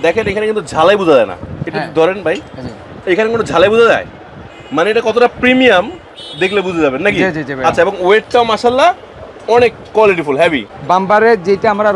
দেখেন এখানে কিন্তু ঝালাই বোঝা যায় না, এটা হ্যাঁ। ধরেন ভাই, জি এখানে কোনো ঝালাই বোঝা যায়, মানে এটা কতটা প্রিমিয়াম দেখলে বুঝে যাবেন নাকি? জি, জি, জি ভাই। আচ্ছা, এবং ওয়েটটাও মাশাআল্লাহ অনেক কোয়ালিটিফুল, হেভি। বাম্পারে যেটা আমরা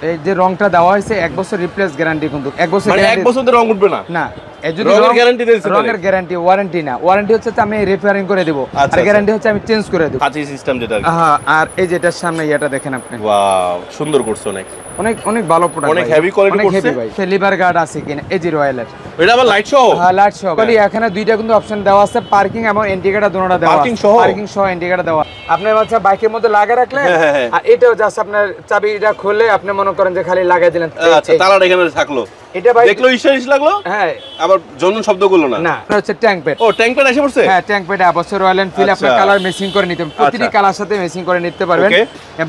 এই যে রংটা দেওয়া হয়েছে 1 বছর রিপ্লেস গ্যারান্টি, কিন্তু 1 বছর মানে 1 বছর ধরে রং উঠবে না? না, এই যদি রঙের গ্যারান্টি দিয়েছে? রঙের গ্যারান্টি, ওয়ারেন্টি না। ওয়ারেন্টি হচ্ছে আমি রিপেয়ারিং করে দেব, আর গ্যারান্টি হচ্ছে আমি চেঞ্জ করে দেব। কাঁচি সিস্টেম যেটা। হ্যাঁ, আর এই যেটার সামনে এটা দেখেন আপনি, ওয়াও, সুন্দর করছে, অনেক অনেক অনেক ভালো প্রোডাক্ট, অনেক হেভি কোয়ালিটি করছে ভাই। লিভার গার্ড আছে কিনা এই যে রয়্যালের, এটা আবার লাইট সহ? হ্যাঁ, লাইট সহ। বলি এখানে দুইটা কিন্তু অপশন দেওয়া আছে, পার্কিং এবং ইন্ডিকেটর দুটোটা দেওয়া আছে। পার্কিং সহ ইন্ডিকেটর দেওয়া। আপনি বাচ্চা বাইকের মধ্যে লাগা রাখলে, আর এটাও জাস্ট আপনার চাবিটা খুলে আপনি মনে করেন যে খালি লাগাই দিলেন। আচ্ছা, তালাটা এখানে থাকলো, এটা ভাই দেখলো ইস লাগলো। হ্যাঁ, আবার জনন শব্দ করলো না। না, এটা হচ্ছে ট্যাঙ্ক প্যাড। ও, ট্যাঙ্ক প্যাড এসে পড়ছে? হ্যাঁ, ট্যাঙ্ক প্যাড অবশ্যই রয়্যাল এনফিল্ড আপনার কালার ম্যাচিং করে নিতে, প্রতিটি কালার সাথে ম্যাচিং করে নিতে পারবেন।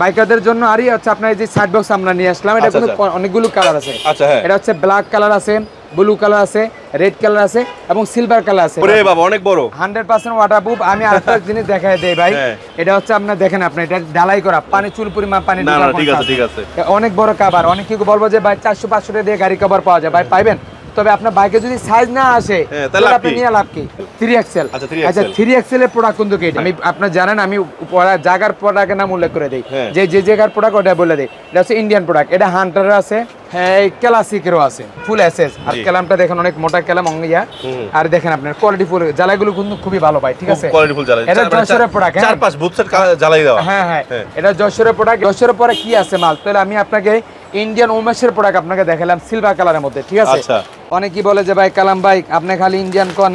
বাইকারদের জন্য আরই হচ্ছে আপনার এই যে সাইড বক্স আমরা নিয়ে আসলাম, এটা কিন্তু অনেকগুলো কালার আছে। আচ্ছা, হ্যাঁ, এটা হচ্ছে ব্ল্যাক কালার আছে, ব্লু কালার আছে, রেড কালার আছে এবং সিলভার কালার আছে। ওরে বাবা, অনেক বড়, 100% ওয়াটারপ্রুফ। আমি আরেকটা জিনিস দেখাই দেই ভাই, এটা হচ্ছে আপনার দেখেন, আপনি এটা ঢালাই করা, পানি চুল পরিমাণ পানি না না, ঠিক আছে ঠিক আছে, অনেক বড় কভার। অনেক কি বলবো যে ভাই 400-500 টাকা দিয়ে গাড়ি কভার পাওয়া যায়, ভাই পাইবেন। তবে আপনার বাইকে যদি সাইজ না আসে তাহলে আপনি নিয়ে লাভ কি? 3XL। আচ্ছা, 3XL এর প্রোডাক্ট কিন্তু কি? আমি আপনি জানেন আমি জায়গার প্রোডাক্টের নাম উল্লেখ করে দেই, যে জায়গার প্রোডাক্ট ওটা বলে দেই। এটা হচ্ছে ইন্ডিয়ান প্রোডাক্ট, এটা হান্টারের আছে, হ্যাঁ, ক্লাসিকেরও আছে, ফুল এসএস। আর ক্যালামটা দেখেন অনেক মোটা ক্যালাম অঙ্গিয়া। আর দেখেন আপনার কোয়ালিটি ফুল জ্বালাইগুলো কিন্তু খুবই ভালো ভাই, ঠিক আছে? কোয়ালিটি ফুল জ্বালাই, এটা যশোরের প্রোডাক্ট, 4-5 বুথসেট জ্বালাই দেওয়া। হ্যাঁ হ্যাঁ, এটা যশোরের প্রোডাক্ট। যশোরের পরে কি আছে মাল? তাহলে আমি আপনাকে ইন্ডিয়ান ওমেশের প্রোডাক্ট আপনাকে দেখালাম সিলভার কালারের মধ্যে, ঠিক আছে? আচ্ছা, অনেকেই বলে যে ভাই কালাম ভাই আপনি খালি ইন্ডিয়ান কোন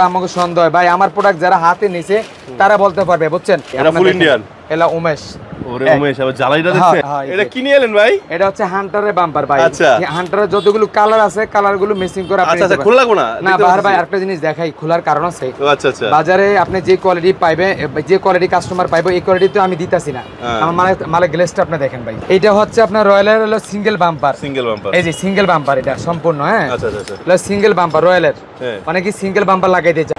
আমাকে সন্দেহ হয়। ভাই আমার প্রোডাক্ট যারা হাতে নিছে তারা বলতে পারবে, বুঝছেন? এটা ফুল ইন্ডিয়ান, এলা উমেশ। ওরে উমেশ, আবার জ্বালাইটা দেখছেন? এটা কি নিয়ে এলেন ভাই? এটা হচ্ছে হান্টারের বাম্পার ভাই। আচ্ছা, হান্টারের যতগুলো কালার আছে কালারগুলো মিক্সিং করে আপনি। আচ্ছা, খোলা লাগবে না? না ভাই, আরেকটা জিনিস দেখাই, খোলার কারণ আছে। আচ্ছা আচ্ছা, বাজারে আপনি যে কোয়ালিটি পাইবে, যে কোয়ালিটি কাস্টমার পাইবে, এই কোয়ালিটি তো আমি দিতাছি না। আমার মালে গ্লেসটা আপনি দেখেন ভাই, এটা হচ্ছে আপনার রয়্যালের হলো সিঙ্গেল বাম্পার। সিঙ্গেল বাম্পার, এই যে সিঙ্গেল বাম্পার, এটা সম্পূর্ণ। হ্যাঁ, আচ্ছা আচ্ছা, সিঙ্গেল বাম্পার রয়্যালের। অনেকে সিঙ্গেল বাম্পার লাগাই দিয়েছে।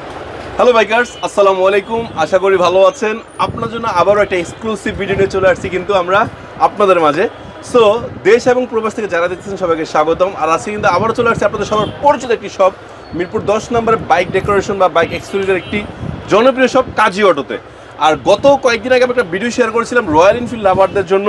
হ্যালো বাইকার্স, আসসালামু আলাইকুম, আশা করি ভালো আছেন। আপনার জন্য আবারও একটা এক্সক্লুসিভ ভিডিও নিয়ে চলে আসছি কিন্তু আমরা আপনাদের মাঝে। সো দেশ এবং প্রবাস থেকে যারা দেখতেছেন সবাইকে স্বাগতম। আর আজকে কিন্তু আবারও চলে আসছে আপনাদের সবার পরিচিত একটি শপ, মিরপুর 10 নম্বরে বাইক ডেকোরেশন বা বাইক এক্সক্লুসিভের একটি জনপ্রিয় শপ কাজী অটোতে। আর গত কয়েকদিন আগে আমি একটা ভিডিও শেয়ার করেছিলাম রয়্যাল এনফিল্ড লাভারদের জন্য।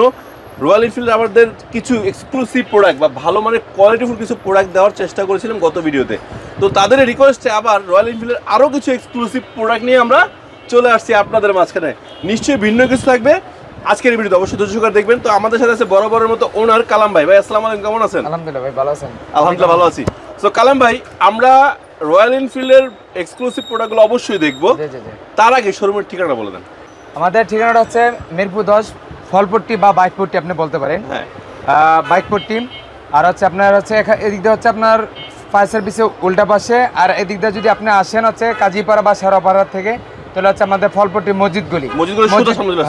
রয়্যাল এনফিল্ড লাভারদের কিছু এক্সক্লুসিভ প্রোডাক্ট বা ভালো মানের কোয়ালিটিফুল কিছু প্রোডাক্ট দেওয়ার চেষ্টা করেছিলাম গত ভিডিওতে। তো তাদের রিকোয়েস্টে আবার রয়্যাল এনফিল্ডের আরও কিছু এক্সক্লুসিভ প্রোডাক্ট নিয়ে আমরা চলে আসছি আপনাদের মাঝখানে। নিশ্চয়ই ভিন্ন কিছু থাকবে আজকের এই ভিডিওতে, অবশ্যই ধৈর্য সহকারে দেখবেন। তো আমাদের সাথে আছে বরাবরের মতো ওনার কালাম ভাই। ভাই আসসালামু আলাইকুম, কেমন আছেন? আলহামদুলিল্লাহ ভাই, ভালো আছেন? আলহামদুলিল্লাহ ভালো আছি। সো কালাম ভাই, আমরা রয়্যাল এনফিল্ডের এক্সক্লুসিভ প্রোডাক্টগুলো অবশ্যই দেখবো, তার আগে শোরুমের ঠিকানা বলে দেন। আমাদের ঠিকানাটা হচ্ছে মিরপুর 10 ফলপট্টি বা বাইকপট্টি আপনি বলতে পারেন। হ্যাঁ, বাইকপট্টি। আর হচ্ছে আপনার হচ্ছে এদিক দিয়ে হচ্ছে আপনার ফায়ার সার্ভিসে উল্টা পাশে। আর এদিক দিয়ে যদি আপনি আসেন হচ্ছে কাজীপাড়া বা শেরাপাড়া থেকে, তাহলে হচ্ছে আমাদের ফলপট্টি মসজিদগুলি।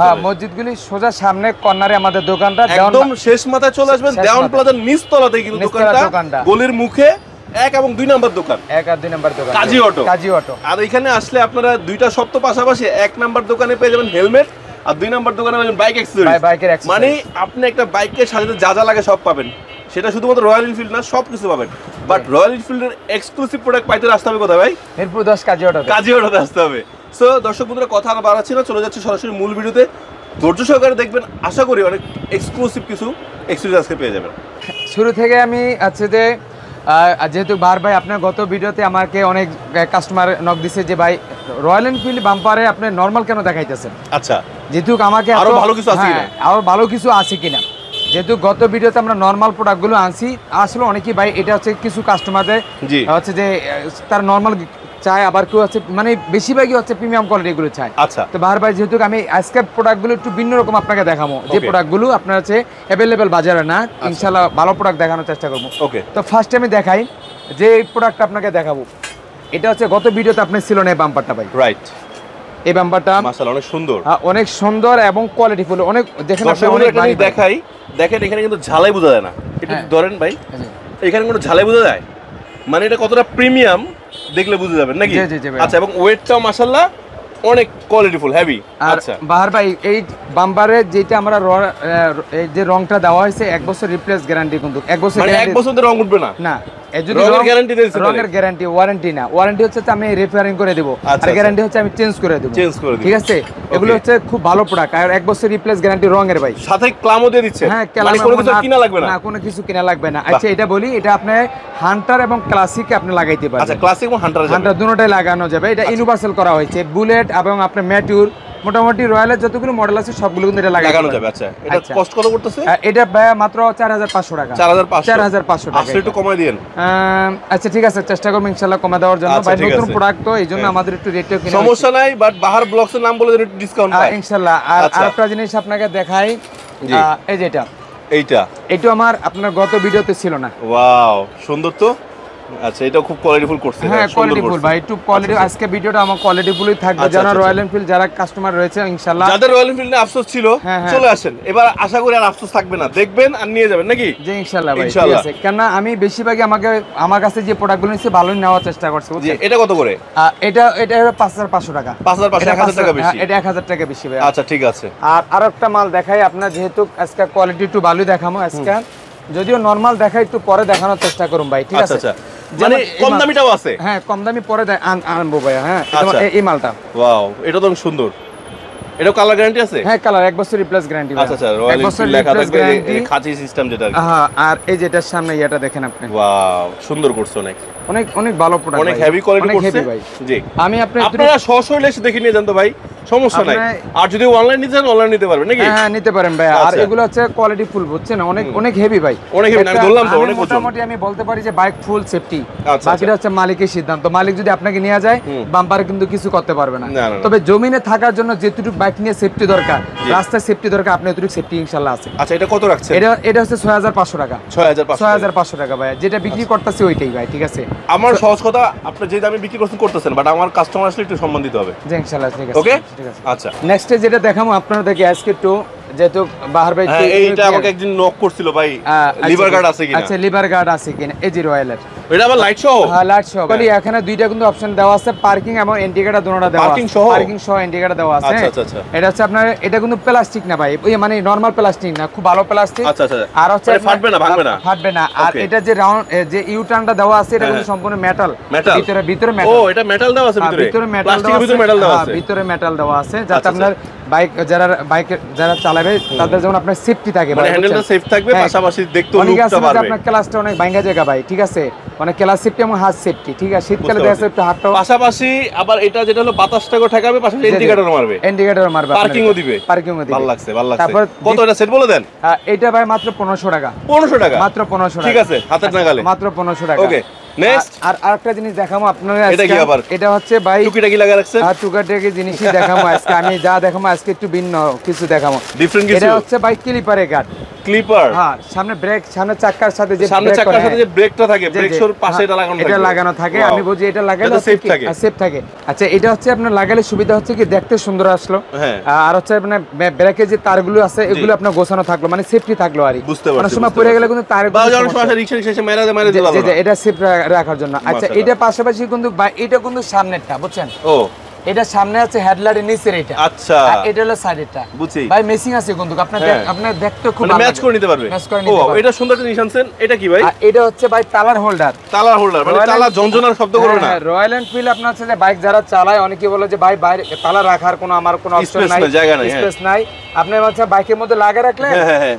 হ্যাঁ, মসজিদগুলি সোজা সামনে কর্নারে আমাদের দোকানটা, একদম শেষ মাথায় চলে আসবেন। দেওয়ান প্লাজার নিচতলাতেই কিন্তু দোকানটা, গলির মুখে 1 এবং 2 নম্বর দোকান, 1 আর 2 নম্বর দোকান কাজী অটো। আর এখানে আসলে আপনারা দুইটা শপ তো পাশাপাশি, 1 নম্বর দোকানে পেয়ে যাবেন হেলমেট, আর 2 নম্বর দোকানে পাবেন বাইক অ্যাক্সেসরিজ। মানে আপনি একটা বাইককে সাজাতে যা যা লাগে সব পাবেন। সেটা শুধুমাত্র রয়্যাল এনফিল্ড না, সব কিছু পাবেন। বাট রয়্যাল এনফিল্ডের এক্সক্লুসিভ প্রোডাক্ট পাইতে আসতে হবে কোথায় ভাই? মিরপুর 10 কাজী অটোতে আসতে হবে। সো দর্শক বন্ধুরা, কথা আর বাড়াচ্ছি না, চলে যাচ্ছে সরাসরি মূল ভিডিওতে। ধৈর্য সহকারে দেখবেন, আশা করি অনেক এক্সক্লুসিভ কিছু এক্সক্লুসিভ আজকে পেয়ে যাবেন। শুরু থেকে আমি আছে যে যেহেতু ভাই আপনার গত ভিডিওতে আমাকে অনেক কাস্টমার নক দিছে যে ভাই রয়্যাল এনফিল্ড বাম্পারে আপনি নর্মাল কেন দেখাইতেছেন? আচ্ছা, যেহেতু আমাকে আরো ভালো কিছু আছে কিনা, আরো ভালো কিছু আছে কিনা। যেহেতু গত ভিডিওতে আমরা নর্মাল প্রোডাক্টগুলো আনছি, আসলে অনেকেই ভাই এটা হচ্ছে কিছু কাস্টমারদের হচ্ছে যে তার নর্মাল চায়, আবার কেউ হচ্ছে মানে বেশিরভাগই হচ্ছে প্রিমিয়াম কোয়ালিটিগুলো চায়। আচ্ছা, তো ভাই যেহেতু আমি আজকে প্রোডাক্টগুলো একটু ভিন্ন রকম আপনাকে দেখাবো, যে প্রোডাক্টগুলো আপনার হচ্ছে অ্যাভেলেবেল বাজারে না, ইনশাআল্লাহ ভালো প্রোডাক্ট দেখানোর চেষ্টা করবো। ওকে, তো ফার্স্ট আমি দেখাই যে এই প্রোডাক্টটা আপনাকে দেখাবো, এটা হচ্ছে গত ভিডিওতে আপনি ছিল না এই বাম্পারটা ভাই। রাইট, এই বাম্পারটা মাশাআল্লাহ অনেক সুন্দর, অনেক সুন্দর এবং কোয়ালিটিফুল। অনেক দেখেন আপনি অনেক দেখাই, দেখেন এখানে কিন্তু ঝালাই বোঝা যায় না, এটা ধরেন ভাই, এখানে কোনো ঝালাই বোঝা যায়, মানে এটা কতটা প্রিমিয়াম দেখলে বুঝে যাবেন নাকি? জি জি জি। আচ্ছা, এবং ওয়েটটাও মাশাআল্লাহ অনেক কোয়ালিটিফুল হেভি। আচ্ছা বাহার ভাই এই বাম্পারে যেটা আমরা এই যে রংটা দেওয়া হয়েছে 1 বছর রিপ্লেস গ্যারান্টি, কিন্তু 1 বছর মানে 1 বছর ধরে রং উঠবে না? না, যদি রঙের গ্যারান্টি, ওয়ারেন্টি না। ওয়ারেন্টি হচ্ছে আমি রিপেয়ারিং করে দেব, আর গ্যারান্টি হচ্ছে আমি চেঞ্জ করে দেব। ঠিক আছে, এগুলো হচ্ছে খুব ভালো প্রোডাক্ট, আর 1 বছর রিপ্লেস গ্যারান্টি রঙের ভাই। সাথে ক্লামও দিয়ে দিচ্ছে? হ্যাঁ, মানে কোনো কিছু কিনা লাগবে না? না, কোনো কিছু কিনা লাগবে না। আচ্ছা এটা বলি, এটা আপনি হান্টার এবং ক্লাসিক আপনি লাগাইতে পারবেন। আচ্ছা, ক্লাসিক এবং হান্টার দুটোটাই লাগানো যাবে। এটা ইউনিভার্সাল করা হয়েছে, বুলেট এবং আপনার ম্যাটিউর, মোটামুটি রয়্যালের যতগুলো মডেল আছে সবগুলো কিন্তু এটা লাগানো যাবে। আচ্ছা, এটা কষ্ট কত করতেছে? এটা মাত্র 4500 টাকা। 4500 টাকা। আসলে একটু কমাই দেন। আচ্ছা ঠিক আছে, চেষ্টা করব ইনশাআল্লাহ কমা দেওয়ার জন্য। ভাই নতুন প্রোডাক্ট তো এইজন্য আমাদের একটু রেটটা কিনা সমস্যা নাই, বাট বাহার ব্লগস এর নাম বলে দিন, একটু ডিসকাউন্ট পাই ইনশাআল্লাহ। আর আরেকটা জিনিস আপনাকে দেখাই, এই যেটা, এইটা আমার আপনার গত ভিডিওতে ছিল না। ওয়াও, সুন্দর তো। আচ্ছা, এটা খুব কোয়ালিটিফুল করছে। হ্যাঁ, কোয়ালিটিফুল ভাই, একটু কোয়ালিটি। আজকে ভিডিওটা আমার কোয়ালিটিফুলই থাকবে। যারা রয়্যাল এনফিল্ড যারা কাস্টমার রয়েছে ইনশাআল্লাহ, যাদের রয়্যাল এনফিল্ড নিয়ে আফসোস ছিল, চলে আসেন। এবার আশা করি আর আফসোস থাকবে না, দেখবেন আর নিয়ে যাবেন নাকি? জি ইনশাআল্লাহ ভাই, ঠিক আছে। কেন আমি বেশিরভাগই আমার কাছে যে প্রোডাক্টগুলো নিয়েছি ভালোই নেওয়ার চেষ্টা করছি। এটা কত করে? এটা 5500 টাকা। 5500 টাকা বেশি? এটা 1000 টাকা বেশি ভাই। আচ্ছা ঠিক আছে। আর আরেকটা মাল দেখাই আপনার, যেহেতু আজকে কোয়ালিটি একটু ভালোই দেখামো আজকে, যদিও নরমাল দেখাই, একটু পরে দেখানোর চেষ্টা করুন ভাই, ঠিক আছে? মানে কম দামিটাও আছে? হ্যাঁ, কম দামি পরে আনবো ভাই। হ্যাঁ, এই মালটা ওয়াও, এটা তো সুন্দর। এটা কালার গ্যারান্টি আছে? হ্যাঁ, কালার 1 বছর রিপ্লেস গ্যারান্টি। আচ্ছা আচ্ছা, রয়্যাল এনফিল্ড লেখা থাকবে, খাঁচি সিস্টেম যেটা। হ্যাঁ, আর এই যেটার সামনে এটা দেখেন আপনি। ওয়াও, সুন্দর করছে। অনেক ভালো প্রোডাক্ট, অনেক হেভি কোয়ালিটি করছে ভাই। জি, আমি আপনারা সরাসরি এসে দেখে নিয়ে যান তো ভাই, সমস্যা নাই। আর যদি অনলাইন নিতে চান অনলাইন নিতে পারবেন নাকি? হ্যাঁ, নিতে পারেন ভাই। আর এগুলো হচ্ছে কোয়ালিটি ফুল, বুঝছেন? অনেক হেভি ভাই, অনেক হেভি। আমি বললাম তো অনেক মোটামুটি আমি বলতে পারি যে বাইক ফুল সেফটি। বাকিটা হচ্ছে মালিকের সিদ্ধান্ত। মালিক যদি আপনাকে নিয়ে যায়, বাম্পারে কিন্তু কিছু করতে পারবে না। তবে জমিনে থাকার জন্য যেটুকু বাইক নিয়ে সেফটি দরকার, রাস্তায় সেফটি দরকার, আপনি এতটুকু সেফটি ইনশাআল্লাহ আছে। আচ্ছা, এটা কত রাখছেন? এটা হচ্ছে 6500 টাকা। 6500 টাকা ভাই, যেটা বিক্রি করতেছে ওইটাই ভাই, ঠিক আছে? আমার সহজ কথা, আপনি যে দামে বিক্রি করতেছেন, বাট আমার কাস্টমার আসলে একটু সম্মান দিতে হবে। জি ইনশাআল্লাহ, ঠিক আছে। ওকে, ঠিক আছে। আচ্ছা, নেক্সট যেটা দেখাবো আপনাদেরকে আজকে একটু, যেহেতু বাহার ভাই এইটা আমাকে একদিন নক করছিল ভাই, লিভার গার্ড আছে কিনা? আচ্ছা, লিভার গার্ড আছে কিনা? এই যে রয়্যালের, এটা আবার লাইট সহ? হ্যাঁ, লাইট সহ। বলি এখানে দুইটা কিন্তু অপশন দেওয়া আছে, পার্কিং এবং ইন্ডিকেটর দুটোটা দেওয়া আছে। পার্কিং সহ ইন্ডিকেটর দেওয়া আছে। আচ্ছা আচ্ছা, এটা হচ্ছে আপনার, এটা কিন্তু প্লাস্টিক না ভাই, ওই মানে নরমাল প্লাস্টিক না, খুব ভালো প্লাস্টিক। আচ্ছা আচ্ছা, আর হচ্ছে ফাটবে না, ভাঙবে না? ফাটবে না। আর এটা যে রাউন্ড যে ইউ টার্নটা দেওয়া আছে, এটা কিন্তু সম্পূর্ণ মেটাল। ভিতরে মেটাল। ও, এটা মেটাল দেওয়া আছে ভিতরে? ভিতরে মেটাল দেওয়া আছে। ভিতরে মেটাল দেওয়া আছে, যাতে আপনার বাইক যারা চালাবে তাদের যেমন আপনার সেফটি থাকে, মানে হ্যান্ডেলটা সেফ থাকবে, পাশাপাশি দেখতেও লুকটা পারবে। আপনার ক্লাসটা অনেক ভাঙা জায়গা ভাই, ঠিক আছে? মানে ক্লাস সেফটি এবং হাত সেফটি, ঠিক আছে? শীতকালে দেখা যাচ্ছে একটু হাতটা, পাশাপাশি আবার এটা যেটা হলো বাতাসটাকে ঠেকাবে, পাশাপাশি ইন্ডিকেটর মারবে। ইন্ডিকেটর মারবে, পার্কিংও দিবে। ভালো লাগছে, ভালো লাগছে। তারপর কত এটা সেট বলে দেন? এটা ভাই মাত্র 1500 টাকা। 1500 টাকা? মাত্র 1500 টাকা, ঠিক আছে, হাতের নাগালে মাত্র 1500 টাকা। ওকে, নেক্সট। আর আরেকটা জিনিস দেখাবো আপনারা এটা কি আবার? এটা হচ্ছে ভাই টুকিটাকি লাগা রাখছেন? আর টুকিটাকি জিনিসই দেখাবো আজকে। আমি যা দেখাবো আজকে একটু ভিন্ন কিছু দেখাবো, ডিফারেন্ট কিছু। এটা হচ্ছে ভাই ক্লিপারের গার্ড। ক্লিপার? হ্যাঁ, সামনে ব্রেক, সামনে চাকার সাথে যে ব্রেকটা থাকে, ব্রেক শোর পাশে এটা লাগানো থাকে। এটা লাগানো থাকে, আমি বুঝি এটা লাগালে সেফ থাকে। সেফ থাকে। আচ্ছা, এটা হচ্ছে আপনার লাগালে সুবিধা হচ্ছে কি, দেখতে সুন্দর আসলো। হ্যাঁ। আর হচ্ছে আপনার ব্রেকের যে তারগুলো আছে, এগুলো আপনার গোছানো থাকলো, মানে সেফটি থাকলো। আর বুঝতে পারছি, অনেক সময় পড়ে গেলে কিন্তু তারগুলো এটা সেফ রাখার জন্য। আচ্ছা, এটা পাশাপাশি কিন্তু এটা কিন্তু সামনেরটা, বুঝছেন? ও, এটা সামনে আছে, হেডলাইটের নিচের এটা। আচ্ছা, এটা হলো সাইডেরটা। বুঝছি ভাই, মেসিং আছে কিন্তু আপনার দেখতে খুব ভালো, ম্যাচ করে নিতে পারবে। ও, এটা সুন্দর একটা জিনিস আনছেন। এটা কি ভাই? এটা হচ্ছে ভাই তালার হোল্ডার। তালার হোল্ডার মানে তালা ঝনঝনার শব্দ করবে না? রয়্যাল এনফিল্ড আপনার হচ্ছে যে বাইক যারা চালায়, অনেকে বলে যে ভাই বাইরে তালা রাখার কোনো আমার কোনো অপশন নাই, জায়গা নাই, স্পেস নাই। আপনি হচ্ছে বাইকের মধ্যে লাগা রাখলেন,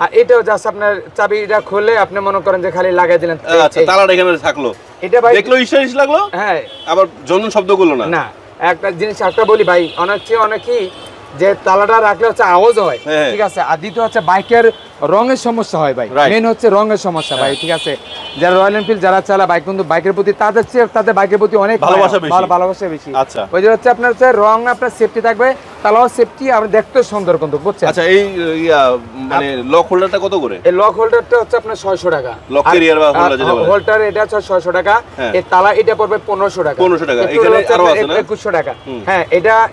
আর এটাও জাস্ট আপনার চাবিটা খুললে আপনি মনে করেন যে খালি লাগাই দিলেন। আচ্ছা, তালাটা এখানে থাকলো, এটা ভাই দেখলো ইস লাগলো। হ্যাঁ, আবার ঝনঝন শব্দ করলো না। না, একটা জিনিস একটা বলি ভাই, অনেকেই যে তালাটা রাখলে হচ্ছে আওয়াজ হয়, ঠিক আছে? আর দ্বিতীয় হচ্ছে বাইকের রঙের সমস্যা হয় ভাই, মেন হচ্ছে রঙের সমস্যা ভাই, ঠিক আছে? যারা রয়্যাল এনফিল্ড যারা চালায় বাইক, কিন্তু বাইকের প্রতি তাদের বাইকের প্রতি অনেক ভালোবাসা বেশি। আচ্ছা, ওই যে হচ্ছে আপনার হচ্ছে রং আপনার সেফটি থাকবে, তালাও সেফটি, আর দেখতে সুন্দর কিন্তু, বুঝছেন? আচ্ছা, এই মানে লক হোল্ডারটা কত করে? এই লক হোল্ডারটা হচ্ছে আপনার 600 টাকা। লক ক্যারিয়ার বা হোল্ডার যেটা বলে, হোল্ডার এটা হচ্ছে 600 টাকা। এই তালা এটা পড়বে 1500 টাকা। 1500 টাকা। এখানে আরো আছে না? 2100 টাকা। হ্যাঁ,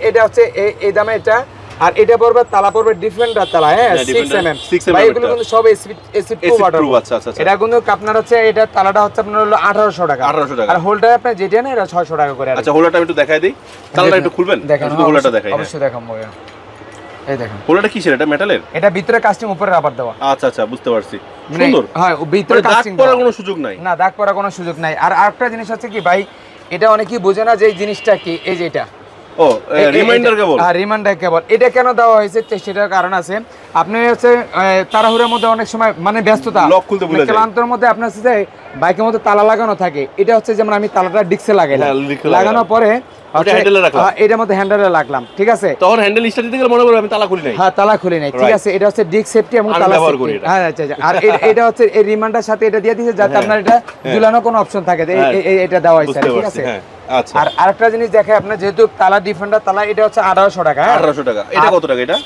এটা হচ্ছে এই দামে এটা। আর এটা পড়বে তালা পড়বে ডিফেন্ডার তালা, হ্যাঁ 6 mm। ভাই এগুলো কিন্তু সব এসিড প্রুফ ওয়াটার। আচ্ছা আচ্ছা। এটা কিন্তু আপনার হচ্ছে এটা তালাটা হচ্ছে আপনার হলো 1800 টাকা। 1800 টাকা। আর হোল্ডার আপনি যেটা নেন এটা 600 টাকা করে। আচ্ছা হোল্ডারটা একটু দেখাই দেই, তালাটা একটু খুলবেন, দেখেন শুধু হোল্ডারটা দেখাই। অবশ্যই দেখাবো। এই দেখেন হোল্ডারটা কিসের, এটা মেটালের? এটা ভিতরে কাস্টিং উপরে রাবার দেওয়া। আচ্ছা আচ্ছা বুঝতে পারছি, সুন্দর। হ্যাঁ ভিতরে কাস্টিং দাগ পড়ার কোনো সুযোগ নাই। না, দাগ পড়ার কোনো সুযোগ নাই। আর আরেকটা জিনিস হচ্ছে কি ভাই, এটা অনেকেই বোঝে না যে এই জিনিসটা কি, এই যে এটা ও রিমাইন্ডার কেবল। হ্যাঁ রিমাইন্ডার কেবল। এটা কেন দেওয়া হয়েছে সেটার কারণ আছে। আপনি হচ্ছে তাড়াহুড়োর মধ্যে অনেক সময় মানে ব্যস্ততা, লক খুলতে ভুলে যায়, ক্লান্তর মধ্যে আপনার হচ্ছে বাইকের মধ্যে তালা লাগানো থাকে। এটা হচ্ছে যেমন আমি তালাটা ডিক্সে লাগাইলাম, লাগানোর পরে এটার মধ্যে হ্যান্ডেলে লাগলাম, ঠিক আছে। তখন হ্যান্ডেল স্টার্ট দিতে গেলে মনে করব আমি তালা খুলি নাই। হ্যাঁ তালা খুলি নাই, ঠিক আছে। এটা হচ্ছে ডিস্ক সেফটি এবং তালা সেফটি। হ্যাঁ আচ্ছা আচ্ছা। আর এটা হচ্ছে এই রিমাইন্ডার সাথে এটা দিয়ে দিয়েছে যাতে আপনার এটা ঝুলানো কোনো অপশন থাকে, এটা দেওয়া হয়েছে, ঠিক আছে। আচ্ছা। আর আরেকটা জিনিস দেখে আপনার, যেহেতু তালা ডিফেন্ডার তালা, এটা হচ্ছে 1800 টাকা। 1800 টাকা। এটা কত টাকা এটা?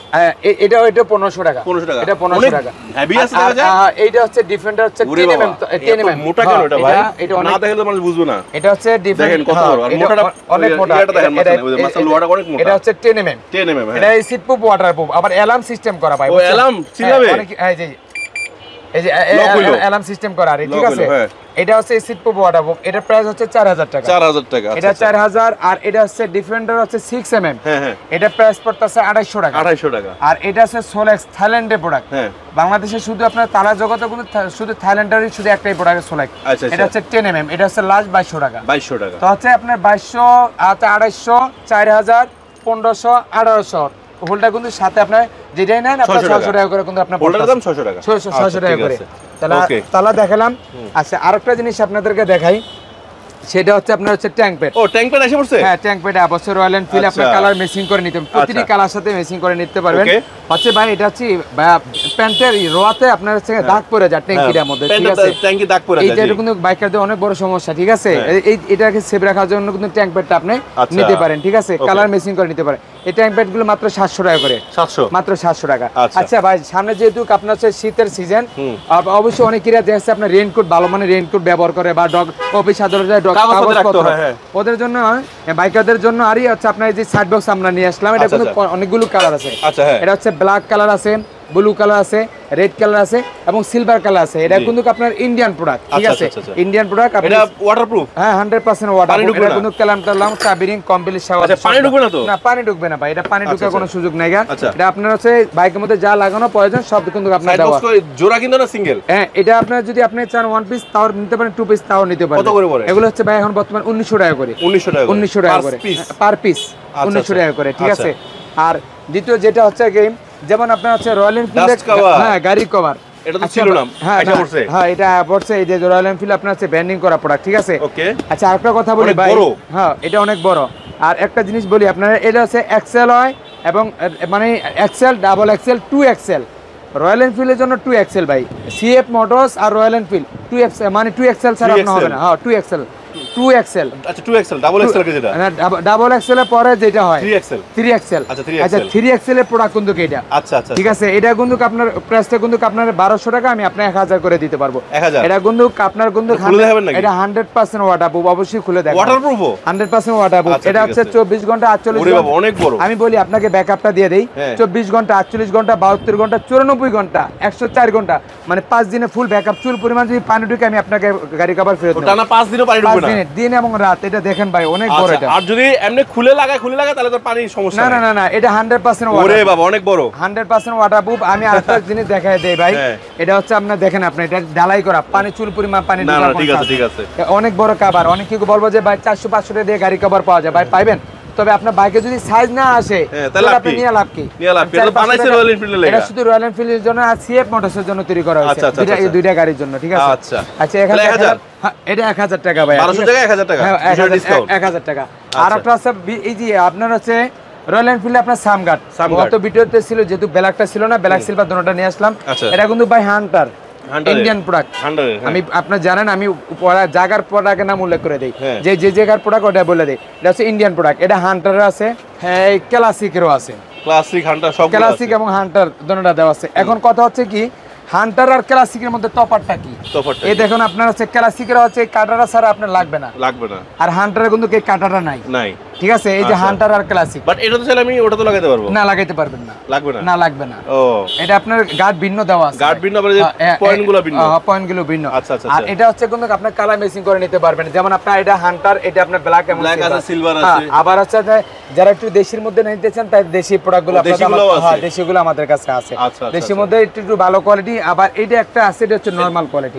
এটা 1500 টাকা। 1500 টাকা। এটা 1500 টাকা। হেভি আছে দেখা যায়। এইটা হচ্ছে ডিফেন্ডার হচ্ছে 10 mm 10 mm মোটা কেন এটা ভাই? এটা না দেখলে মানুষ বুঝবে না। এটা হচ্ছে ডিফেন্ডার, দেখেন কত বড়, আর মোটাটা অনেক মোটা। এটা দেখেন মাসল লোহাটা অনেক মোটা। এটা হচ্ছে 10 mm। 10 mm। এটা এসিড প্রুফ ওয়াটার প্রুফ, আবার অ্যালার্ম সিস্টেম করা ভাই। ও অ্যালার্ম চিলাবে? এই যে অ্যালার্ম সিস্টেম করা, ঠিক আছে। এটা হচ্ছে এসিড প্রুফ ওয়াটার প্রুফ। এটা প্রাইস হচ্ছে 4000 টাকা। 4000 টাকা। এটা 4000। আর এটা হচ্ছে ডিফেন্ডার হচ্ছে 6 mm। হ্যাঁ হ্যাঁ। এটা প্রাইস পড়তেছে 250 টাকা। 250 টাকা। আর এটা হচ্ছে সোলেক্স, থাইল্যান্ডের প্রোডাক্ট। হ্যাঁ বাংলাদেশে শুধু আপনার তালা জগতে কিন্তু শুধু থাইল্যান্ডেরই শুধু একটাই প্রোডাক্ট সোলেক্স। এটা হচ্ছে 10 mm। এটা হচ্ছে লাস্ট 2200 টাকা। 2200 টাকা। তো হচ্ছে আপনার 2200, 250, 4000, 1500, 1800। হোলটা কিন্তু সাথে আপনার যেটাই নেন আপনার 600 টাকা করে কিন্তু আপনার হোলটার দাম 600 টাকা। 600 টাকা করে। তালা দেখালাম। আচ্ছা আরেকটা জিনিস আপনাদেরকে দেখাই, সেটা হচ্ছে আপনার হচ্ছে ট্যাঙ্ক প্যাড। ও ট্যাঙ্ক প্যাড এসে পড়ছে? হ্যাঁ ট্যাঙ্ক প্যাড অবশ্যই রয়্যাল এনফিল্ড আপনার কালার মেসিং করে নিতে পারবেন, প্রতিটি কালার সাথে মেসিং করে নিতে পারবেন। হচ্ছে ভাই এটা হচ্ছে প্যান্টের রোয়াতে আপনার হচ্ছে দাগ পড়ে যায় ট্যাঙ্কিটার মধ্যে, ঠিক আছে। ট্যাঙ্কি দাগ পড়ে যায়, এইটা কিন্তু বাইকারদের অনেক বড় সমস্যা, ঠিক আছে। এটাকে সেভ রাখার জন্য কিন্তু ট্যাঙ্ক প্যাডটা আপনি নিতে পারেন, ঠিক আছে। কালার মেসিং করে নিতে পারেন। এই ট্যাঙ্ক প্যাড গুলো মাত্র 700 টাকা করে। 700 মাত্র 700 টাকা। আচ্ছা ভাই সামনে যেহেতু আপনার হচ্ছে শীতের সিজন, অবশ্যই অনেকেরা দেখছে আপনার রেইনকোট, ভালো মানে রেইনকোট ব্যবহার করে, বা ডগ অফিস আদালতে কাগজপত্র, ওদের জন্য বাইকারদের জন্য। আরই হচ্ছে আপনার এই যে সাইড বক্স আমরা নিয়ে আসলাম, এটা কিন্তু অনেকগুলো কালার আছে। এটা হচ্ছে ব্ল্যাক কালার আছে, ব্লু কালার আছে, রেড কালার আছে এবং সিলভার কালার আছে। এটা কিন্তু আপনার ইন্ডিয়ান প্রোডাক্ট, ঠিক আছে। Indian product. এটা ওয়াটারপ্রুফ? হ্যাঁ 100% ওয়াটারপ্রুফ। এটা কিন্তু কালাম টালাম চাবিরিং কমপ্লিট শাওয়ার। আচ্ছা পানি ঢুকবে না তো? না পানি ঢুকবে না ভাই, এটা পানি ঢোকার কোনো সুযোগ নাই। এটা আপনার হচ্ছে বাইকের মধ্যে যা লাগানো প্রয়োজন সব কিন্তু আপনার দেওয়া। জোড়া কিন্তু না সিঙ্গেল? হ্যাঁ এটা আপনার যদি আপনি চান 1 পিস তাও নিতে পারেন, 2 পিস তাও নিতে পারেন। কত করে পড়ে এগুলো হচ্ছে ভাই এখন বর্তমান 1900 টাকা করে। 1900 টাকা 1900 টাকা করে পার পিস, 1900 টাকা করে, ঠিক আছে। আর দ্বিতীয় যেটা হচ্ছে গেম, যেমন আপনার হচ্ছে রয়্যাল এনফিল্ড, হ্যাঁ গাড়ি কভার, এটা তো ছিল না। হ্যাঁ এটা পড়ছে এই যে রয়্যাল এনফিল্ড আপনার হচ্ছে ব্র্যান্ডিং করা প্রোডাক্ট, ঠিক আছে। ওকে। আচ্ছা আরেকটা কথা বলি ভাই, হ্যাঁ এটা অনেক বড়। আর একটা জিনিস বলি আপনারা, এটা হচ্ছে এক্সেল হয় এবং মানে axle, double axle, 2 axle. Royal এনফিল্ডের জন্য 2 এক্সেল ভাই। সিএফ মোটরস আর রয়্যাল এনফিল্ড 2 এক্সেল, মানে 2 এক্সেল ছাড়া আপনার হবে না। হ্যাঁ 2 এক্সেল, 2 এক্সেল। আচ্ছা 2 এক্সেল, ডাবল এক্সেল কে যেটা? না ডাবল এক্সেল এর পরে যেটা হয় 3 এক্সেল। 3 এক্সেল। আচ্ছা 3 এক্সেল এর প্রোডাক্ট কিন্তু এটা। আচ্ছা আচ্ছা ঠিক আছে। এটা কিন্তু আপনার প্রাইসটা কিন্তু আপনার 1200 টাকা, আমি আপনি 1000 করে দিতে পারবো। 1000? এটা কিন্তু আপনার কিন্তু এটা 100% ওয়াটারপ্রুফ, অবশ্যই খুলে দেখেন। ওয়াটারপ্রুফ? 100% ওয়াটারপ্রুফ। এটা হচ্ছে 24 ঘন্টা 48 ঘন্টা। বাবা অনেক বড়। আমি বলি আপনাকে ব্যাকআপটা দিয়ে দেই। 24 ঘন্টা 48 ঘন্টা 72 ঘন্টা 94 ঘন্টা 104 ঘন্টা, মানে 5 দিনে ফুল ব্যাকআপ। চুল পরিমাণ যদি পানি ঢুকে আমি আপনাকে গাড়ি কভার ফেরত দেব। টানা 5 দিনও পানি ঢুকবে না? 5 দিন, দিন এবং রাত। এটা দেখেন ভাই অনেক বড় এটা। আর যদি এমনি খুলে লাগায় তাহলে তো পানির সমস্যা না না না, এটা 100% ওয়াটার। ওরে বাবা অনেক বড়, 100% ওয়াটারপ্রুফ। আমি আরেকটা জিনিস দেখাই দেই ভাই। এটা হচ্ছে আপনার দেখেন, আপনি এটা ঢালাই করা, পানি চুল পরিমাণ পানি ঢুকা। না ঠিক আছে ঠিক আছে, অনেক বড় কভার। অনেকে বলবো যে ভাই 400-500 টাকা দিয়ে গাড়ি কভার পাওয়া যায়, ভাই পাইবেন। তবে আপনার বাইকে যদি সাইজ না আসে তাহলে আপনি নিয়ে লাভ কি? এটা বানাইছে রয়্যাল এনফিল্ডের লাগা। এটা শুধু রয়্যাল এনফিল্ডের জন্য আর সিএফ মোটরসের জন্য তৈরি করা হয়েছে। এই দুইটা গাড়ির জন্য, ঠিক আছে। আচ্ছা আচ্ছা 1000। হ্যাঁ এটা 1000 টাকা ভাই। 1200 টাকা 1000 টাকা। হ্যাঁ 1000 টাকা। আর একটা আছে এই যে আপনার হচ্ছে রয়্যাল এনফিল্ডে আপনার সামগার্ড। গত ভিডিওতে ছিল, যেহেতু ব্ল্যাকটা ছিল না, ব্ল্যাক সিলভার দুটোটা নিয়ে আসলাম। এটা কিন্তু ভাই হান্টার ইন্ডিয়ান প্রোডাক্ট। আমি আপনারা জানেন আমি জায়গার প্রোডাক্টের নাম উল্লেখ করে দেই, যে যে জায়গার প্রোডাক্ট ওটা বলে দেই। এটা হচ্ছে ইন্ডিয়ান প্রোডাক্ট। এটা হান্টারের আছে, হ্যাঁ ক্লাসিকেরও আছে। ক্লাসিক হান্টার সব ক্লাসিক এবং হান্টার দুটোটা দেওয়া আছে। এখন কথা হচ্ছে কি, হান্টার আর ক্লাসিকের মধ্যে তফাৎটা কি? এই দেখুন আপনার হচ্ছে ক্লাসিকের হচ্ছে কাটাটা ছাড়া আপনার লাগবে না। আর হান্টারের কিন্তু এই কাটাটা নাই। ঠিক আছে, এই যে হান্টার আর ক্লাসিক। বাট এটা তো চাইলে আমি ওটা তো লাগাইতে পারবো না, লাগাইতে পারবেন না। লাগবে না? না, লাগবে না। ও, এটা আপনার গার্ড ভিন্ন দেওয়া আছে। গার্ড ভিন্ন, আবার যে পয়েন্টগুলো ভিন্ন। হ্যাঁ, পয়েন্টগুলো ভিন্ন। আচ্ছা আচ্ছা। আর এটা হচ্ছে কিন্তু আপনার কালার ম্যাচিং করে নিতে পারবেন। যেমন আপনার এটা হান্টার, এটা আপনার ব্ল্যাক এবং ব্ল্যাক আছে, সিলভার আছে। আবার হচ্ছে যারা একটু দেশির মধ্যে নিতে চান তাই দেশি প্রোডাক্টগুলো আপনাদের, হ্যাঁ দেশিগুলো আমাদের কাছে আছে। দেশির মধ্যে একটু ভালো কোয়ালিটি। আবার এটা একটা আছে, এটা হচ্ছে নরমাল কোয়ালিটি।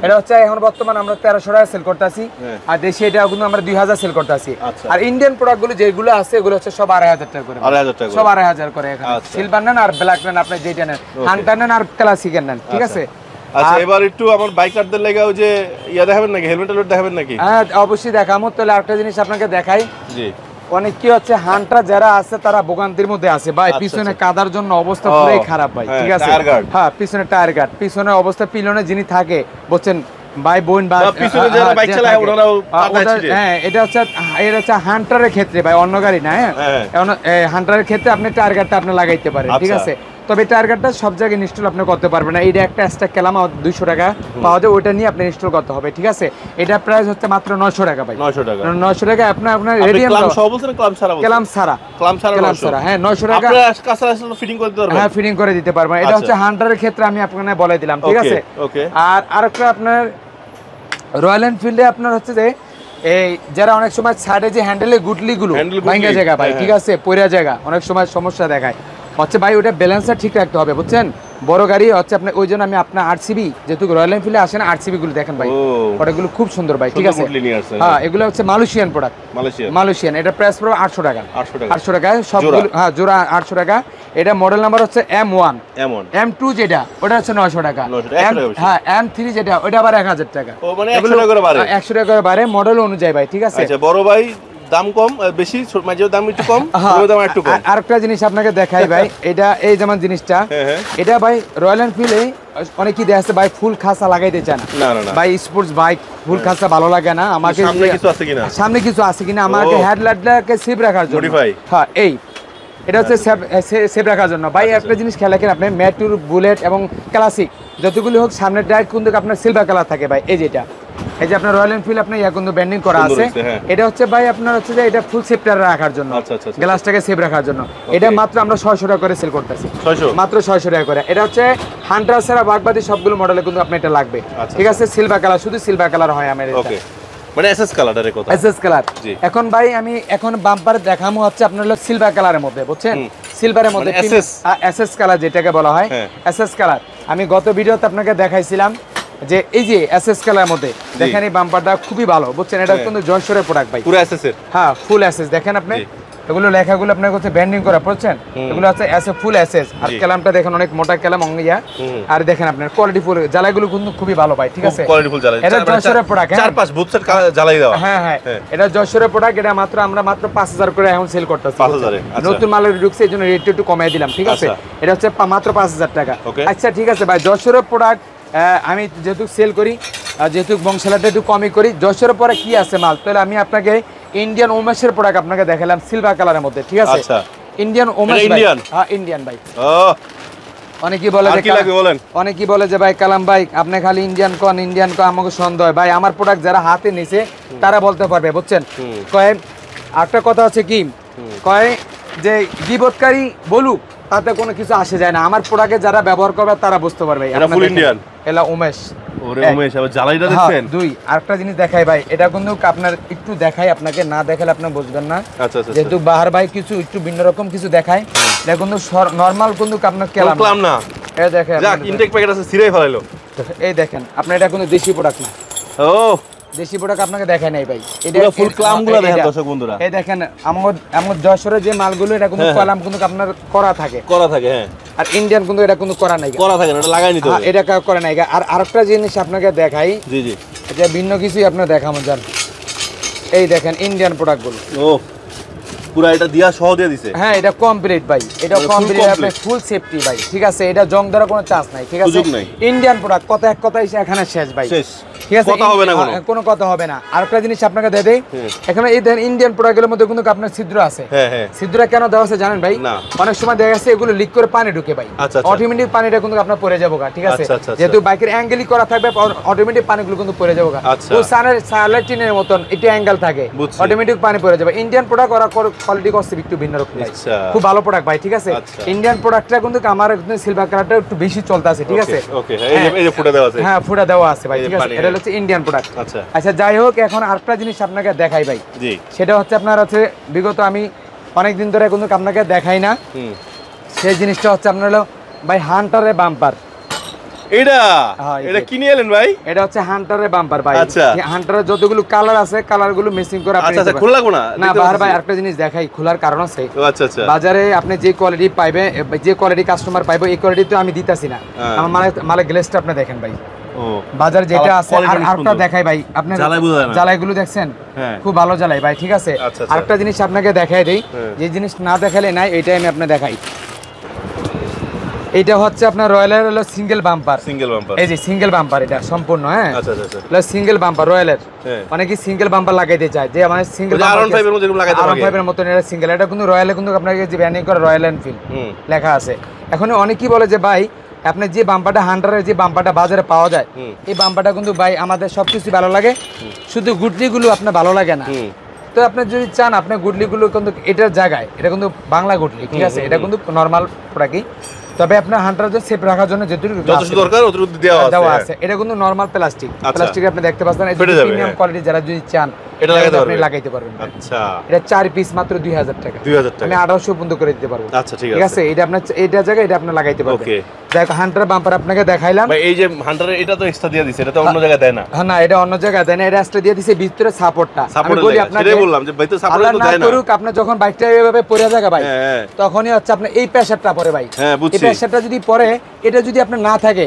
এটা হচ্ছে এখন বর্তমান আমরা 1300 টাকা সেল করতেছি, আর দেশি এটা কিন্তু আমরা 2000 সেল করতেছি। আর ইন্ডিয়ান প্রোডাক্টগুলো যেগুলো আছে এগুলো হচ্ছে সব 2500 টাকা করে। 2500 টাকা, সব 2500 করে। এখানে সিলভার নেন আর ব্ল্যাক নেন, আপনি যেটা নেন, হান্টার নেন আর ক্লাসিক নেন, ঠিক আছে? আচ্ছা, এবার একটু আমার বাইকারদের লাগা ওই যে ইয়া দেখাবেন নাকি, হেলমেট দেখাবেন নাকি? হ্যাঁ, অবশ্যই দেখাবো। তাহলে আরেকটা জিনিস আপনাকে দেখাই। জি, অনেক কি হচ্ছে, হান্টার যারা আছে তারা ভোগান্তির মধ্যে আছে ভাই। পিছনে কাদার জন্য অবস্থা পুরোই খারাপ ভাই, ঠিক আছে? হ্যাঁ, পিছনে টায়ার গার্ড, পিছনে অবস্থা পিলনে যিনি থাকে বুঝছেন ভাই বোন বা পিছনে যারা বাইক চালায় ওনারাও পাতায়। হ্যাঁ, এটা হচ্ছে হান্টারের ক্ষেত্রে ভাই, অন্য গাড়ি না। হ্যাঁ, এখন হান্টারের ক্ষেত্রে আপনি টায়ার গার্ডটা আপনি লাগাইতে পারেন, ঠিক আছে? তবে টায়ার গার্ডটা সব জায়গায় ইনস্টল আপনি করতে পারবেন না। এটা একটা এক্সট্রা কেলাম 200 টাকা পাওয়া যায়, ওইটা নিয়ে আপনি ইনস্টল করতে হবে, ঠিক আছে? এটা প্রাইস হচ্ছে মাত্র 900 টাকা ভাই। 900 টাকা আপনার রেডিয়াম সহ বলছেন, কেলাম ছাড়া। হ্যাঁ, 900 টাকা কাছে আসলে ফিটিং করে দিতে পারবেন। হ্যাঁ, ফিটিং করে দিতে পারবেন। এটা হচ্ছে হান্টারের ক্ষেত্রে আমি আপনাকে বলে দিলাম, ঠিক আছে? আর আরেকটা আপনার রয়্যাল এনফিল্ডে আপনার হচ্ছে যে এই যারা অনেক সময় সাইডে যে হ্যান্ডেলের গুটলিগুলো ভাঙা জায়গা ভাই, ঠিক আছে, পয়রা জায়গা অনেক সময় সমস্যা দেখায় হচ্ছে ভাই, ওটা ব্যালেন্সটা ঠিক রাখতে হবে, বুঝছেন? বড় গাড়ি হচ্ছে আপনি, ওই জন্য আমি আপনার আরসিবি, যেহেতু রয়্যাল এনফিল্ডে আসেন, আরসিবি গুলো দেখেন ভাই, প্রোডাক্টগুলো খুব সুন্দর ভাই, ঠিক আছে? হ্যাঁ, এগুলো হচ্ছে মালয়েশিয়ান প্রোডাক্ট, মালয়েশিয়ান। এটা প্রাইস পড়বে 800 টাকা। 800 টাকা সবগুলো, হ্যাঁ জোড়া 800 টাকা। এটা মডেল নাম্বার হচ্ছে M1, M2 যেটা ওটা হচ্ছে 900 টাকা। হ্যাঁ, M3 যেটা ওটা আবার 1000 টাকা। 100 টাকা করে বাড়ে মডেল অনুযায়ী ভাই, ঠিক আছে? আচ্ছা, বড় ভাই দাম কম বেশি, মাঝে দাম একটু কম, দাম একটু কম। আরেকটা জিনিস আপনাকে দেখাই ভাই, এটা এই যেমন জিনিসটা, এটা ভাই রয়্যাল এনফিল্ডে অনেকেই দেখছে ভাই ফুল খাসা লাগাইতে চান ভাই, স্পোর্টস বাইক ফুল খাসা ভালো লাগে না আমাকে। সামনে কিছু আছে কিনা আমাকে, হেডলাইটটাকে সেভ রাখার জন্য। হ্যাঁ, এটা হচ্ছে সেভ রাখার জন্য ভাই। একটা জিনিস খেয়াল রাখেন আপনি, ম্যাটুর, বুলেট এবং ক্লাসিক যতগুলি হোক সামনের টায়ার কিন্তু আপনার সিলভার কালার থাকে ভাই। এই যেটা, এই যে আপনার রয়্যাল এনফিল্ড আপনার ইয়া কিন্তু ব্যান্ডিং করা আছে, এটা হচ্ছে ভাই আপনার হচ্ছে যে এটা ফুল সেফটার রাখার জন্য, গ্লাসটাকে সেভ রাখার জন্য। এটা মাত্র আমরা 600 টাকা করে সেল করতেছি, মাত্র 600 টাকা করে। এটা হচ্ছে হান্টার ছাড়া বাদবাকি সবগুলো মডেলে কিন্তু আপনি এটা লাগবে, ঠিক আছে? সিলভার কালার, শুধু সিলভার কালার হয় আমাদের, মানে এসএস কালারের কথা, এসএস কালার। এখন ভাই আমি এখন বাম্পার দেখামু হচ্ছে আপনার হলো সিলভার কালারের মধ্যে, বুঝছেন? সিলভারের মধ্যে এসএস কালার যেটাকে বলা হয়, এসএস কালার। আমি গত ভিডিওতে আপনাকে দেখাইছিলাম যে এই যে এসএস কালারের মধ্যে দেখেন, এই বাম্পারটা খুবই ভালো, বুঝছেন? এটা কিন্তু জয়সরের প্রোডাক্ট ভাই, পুরো এসএস এর। হ্যাঁ, ফুল এসএস দেখেন আপনি, এগুলো লেখাগুলো আপনার কাছে ব্যান্ডিং করা, বুঝছেন? এগুলো হচ্ছে ফুল এসএস। আর কালামটা দেখেন অনেক মোটা কালাম অঙ্গিয়া। আর দেখেন আপনার কোয়ালিটি ফুল জ্বালাইগুলো কিন্তু খুবই ভালো ভাই, ঠিক আছে? কোয়ালিটি ফুল জ্বালাই, এটা জয়সরের প্রোডাক্ট, 4-5 বুথের জ্বালাই দেওয়া। হ্যাঁ হ্যাঁ, এটা জয়সরের প্রোডাক্ট। এটা মাত্র আমরা মাত্র 5000 করে এখন সেল করতেছি, 5000 এ। নতুন মালের ঢুকছে এই জন্য রেটটা একটু কমিয়ে দিলাম, ঠিক আছে? এটা হচ্ছে মাত্র 5000 টাকা। আচ্ছা, ঠিক আছে ভাই, জয়সরের প্রোডাক্ট আমি যেহেতু সেল করি, যেহেতু বংশালাটা একটু কমই করি, 1000 পরে কি আছে মাল, তাহলে আমি আপনাকে ইন্ডিয়ান ওমেশের প্রোডাক্ট আপনাকে দেখালাম সিলভার কালারের মধ্যে, ঠিক আছে? ইন্ডিয়ান ওমেশ, হ্যাঁ ইন্ডিয়ান ভাই। অনেকেই বলে যে ভাই কালাম ভাই আপনি খালি ইন্ডিয়ান কন, ইন্ডিয়ান কন, আমাকে সন্দেহ হয় ভাই। আমার প্রোডাক্ট যারা হাতে নিছে তারা বলতে পারবে, বুঝছেন? কয় একটা কথা হচ্ছে কি, কয় যে গিবতকারী বলুক তাতে কোনো কিছু আসে যায় না, আমার প্রোডাক্টে যারা ব্যবহার করবে তারা বুঝতে পারবে। এটা ফুল ইন্ডিয়ান, এটা উমেশ। ওরে উমেশ, আবার জ্বালাইটা দেখছেন? দুই। আরেকটা জিনিস দেখাই ভাই, এটা কিন্তু আপনার একটু দেখাই, আপনাকে না দেখালে আপনি বুঝবেন না। আচ্ছা আচ্ছা, যেহেতু বাহার ভাই কিছু একটু ভিন্ন রকম কিছু দেখায়, এটা কিন্তু নরমাল কিন্তু আপনার কেলাম না। এই দেখেন, যাক ইনটেক প্যাকেট আছে ছিঁড়াই ফেলাইলো। এই দেখেন আপনার, এটা কিন্তু দেশি প্রোডাক্ট না। ও, দেশি প্রোডাক্ট আপনাকে দেখাই নাই ভাই, এটা ফুল ক্লামগুলো দেখেন দর্শক বন্ধুরা। এই দেখেন আমার যশোরের যে মালগুলো, এটা কিন্তু কলাম কিন্তু আপনার করা থাকে, হ্যাঁ। আর ইন্ডিয়ান কিন্তু এটা কিন্তু করা নাই, করা থাকে না, এটা লাগাই নিতে হবে, এটা করা নাই। আর আরেকটা জিনিস আপনাকে দেখাই, জি জি, এটা ভিন্ন কিছুই আপনার দেখাবো জান। এই দেখেন ইন্ডিয়ান প্রোডাক্টগুলো, ও পুরো এটা দিয়া সহ দিয়ে দিছে। হ্যাঁ, এটা কমপ্লিট ভাই, এটা কমপ্লিট, আপনি ফুল সেফটি ভাই, ঠিক আছে? এটা জং ধরার কোনো চান্স নাই, ঠিক আছে? ইন্ডিয়ান প্রোডাক্ট, কথা এক কথাই এখানে শেষ ভাই, শেষ। ঠিক আছে, কথা হবে না, কোনো কথা হবে না। আরেকটা জিনিস আপনাকে দিয়ে দেই, এখানে এই দেখেন ইন্ডিয়ান প্রোডাক্টের মধ্যে কিন্তু আপনার ছিদ্র আছে। ছিদ্র কেন দেওয়া আছে জানেন ভাই? অনেক সময় দেখা গেছে এগুলো লিক করে পানি ঢুকে ভাই, অটোমেটিক পানিটা কিন্তু আপনার পড়ে যাবো, ঠিক আছে? যেহেতু বাইকের অ্যাঙ্গেলই করা থাকবে, অটোমেটিক পানিগুলো কিন্তু পড়ে যাবো। ও সানের টিনের মতন এটা অ্যাঙ্গেল থাকে, অটোমেটিক পানি পড়ে যাবে। ইন্ডিয়ান প্রোডাক্ট ওরা কোয়ালিটি করছে একটু ভিন্ন রকম, খুব ভালো প্রোডাক্ট ভাই, ঠিক আছে? ইন্ডিয়ান প্রোডাক্টটা কিন্তু আমার সিলভার কালারটা একটু বেশি চলতে আছে, ঠিক আছে? এই যে ফুটা দেওয়া আছে, হ্যাঁ ফুটা দেওয়া আছে ভাই, ঠিক আছে? এটা হচ্ছে ইন্ডিয়ান প্রোডাক্ট। আচ্ছা যাই হোক, এখন আরেকটা জিনিস আপনাকে দেখাই ভাই, সেটা হচ্ছে আপনার হচ্ছে বিগত আমি অনেকদিন ধরে কিন্তু আপনাকে দেখাই না, সেই জিনিসটা হচ্ছে আপনার হলো ভাই হান্টারের বাম্পার। এটা কিনে এলেন ভাই? এটা হচ্ছে হান্টারের বাম্পার ভাই। হান্টারের যতগুলো কালার আছে কালারগুলো মিক্সিং করে আপনি খোলা লাগবে না না বাহার ভাই। আরেকটা জিনিস দেখাই, খোলার কারণ আছে। বাজারে আপনি যে কোয়ালিটি পাইবে, যে কোয়ালিটি কাস্টমার পাইবে, এই কোয়ালিটি তো আমি দিতাছি না। আমার মালে গ্লেসটা আপনি দেখেন ভাই, বাজার যেটা আছে। আর আরেকটা দেখাই ভাই, আপনি জ্বালাইগুলো দেখছেন, খুব ভালো জ্বালাই ভাই, ঠিক আছে? আরেকটা জিনিস আপনাকে দেখাই দেই, যে জিনিস না দেখালে নাই, এইটাই আমি আপনাকে দেখাই। এটা হচ্ছে আপনার রয়্যালের হলো সিঙ্গেল বাম্পার। এই যে সিঙ্গেল বাম্পার, এটা সম্পূর্ণ, হ্যাঁ সিঙ্গেল বাম্পার রয়্যালের। অনেকে সিঙ্গেল বাম্পার লাগাইতে চায়, যে মানে সিঙ্গেল R15 মতন এটা সিঙ্গেল। এটা কিন্তু রয়্যালে কিন্তু আপনাকে যে ব্র্যান্ডিং করে রয়্যাল এনফিল্ড লেখা আছে। এখন অনেকেই বলে যে ভাই আপনি যে বাম্পারটা হান্টারের যে বাম্পারটা বাজারে পাওয়া যায়, এই বাম্পারটা কিন্তু ভাই আমাদের সবকিছু ভালো লাগে, শুধু গুটলিগুলো আপনার ভালো লাগে না। তো আপনি যদি চান আপনি গুটলিগুলো কিন্তু এটার জায়গায়, এটা কিন্তু বাংলা গুটলি, ঠিক আছে? এটা কিন্তু নর্মাল প্রোডাক্টই, তবে আপনার হান্টারদের সেফ রাখার জন্য যেটুকু দরকার অতটুকু দেওয়া আছে। এটা কিন্তু নরমাল প্লাস্টিক, আপনি দেখতে পাচ্ছেন। এই প্রিমিয়াম কোয়ালিটি যারা যদি চান এটা আপনি লাগাইতে পারবেন। আচ্ছা, এটা 4 পিস মাত্র 2000 টাকা। আমি 1800 পর্যন্ত করে দিতে পারবো। আচ্ছা ঠিক আছে, এটা আপনার এটা জায়গায় এটা আপনি লাগাইতে পারবেন। ওকে, দেখ হান্টার বাম্পার আপনাকে দেখাইলাম ভাই। এই যে হান্টারের এটা তো এক্সট্রা দিয়ে দিছে, এটা তো অন্য জায়গায় দেয় না। হ্যাঁ না, এটা অন্য জায়গায় দেয় না, এটা এক্সট্রা দিয়ে দিছে ভিতরে সাপোর্টটা। আমি বলি আপনাকে, সেটাই বললাম যে ভাই তো সাপোর্ট তো দেয় না। করুক আপনি যখন বাইকটা এইভাবে পড়ে যায় ভাই, তখনই হচ্ছে আপনি এই প্রেসারটা পড়ে ভাই। হ্যাঁ বুঝছি, এই প্রেসারটা যদি পড়ে, এটা যদি আপনি না থাকে,